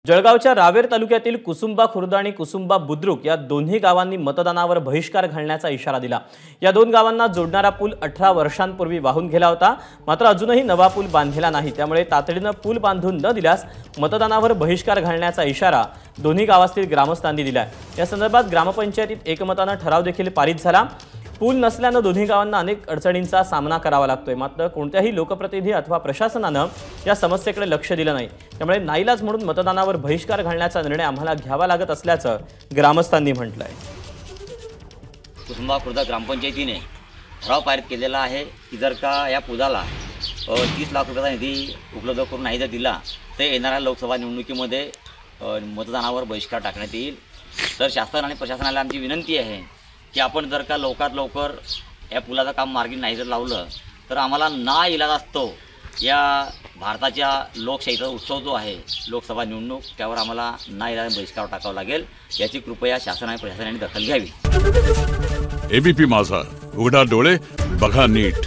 जळगावच्या रावेर तालुक्यातील कुसुंबा खुर्द आणि कुसुंबा बुद्रुक या दोन्ही गावांनी मतदानावर बहिष्कार घालण्याचा इशारा दिला। या दोन गावांना जोडणारा पूल 18 वर्षांपूर्वी वाहून गेला होता, मात्र अजूनही नवा पूल बांधलेला नाही। त्यामुळे तातडीने पूल बांधून न दिल्यास मतदानावर बहिष्कार घालण्याचा इशारा दोन्ही गावातील ग्रामस्थांनी दिला आहे। या संदर्भात ग्रामपंचायतीत एकमताने ठराव देखील पारित झाला। पूल नसल्याने दोन्ही गावांना अनेक अडचणींचा सामना करावा लागतोय, मात्र कोणत्याही लोकप्रतिनिधी अथवा प्रशासनाने या समस्येकडे लक्ष दिले नाही। त्यामुळे नाईलाज म्हणून मतदानावर बहिष्कार घालण्याचा निर्णय आम्हाला घ्यावा लागत असल्याचं ग्रामस्थांनी म्हटलंय। कुसुंबा खुर्द ग्रामपंचायतीने ठराव पारित केलेला आहे की जर का या पुलाला 30 लाख रुपयाचा निधी उपलब्ध करून नाही जर दिला तर येणाऱ्या लोकसभा निवडणुकीमध्ये मतदानावर बहिष्कार टाकण्यात येईल। तर शासन आणि प्रशासनाला आमची विनंती आहे की आपण जर का लवकरात लवकर या पुलाचं काम मार्गी नाही जर लावलं तर आम्हाला नाइलाज असतो या भारताच्या लोकशाहीचा उत्सव जो आहे लोकसभा निवडणूक, त्यावर आम्हाला नाइलाज बहिष्कार टाकावा लागेल। याची कृपया शासन आणि प्रशासनाने दखल घ्यावी। एबीपी माझा, उघडा डोळे बघा नीट।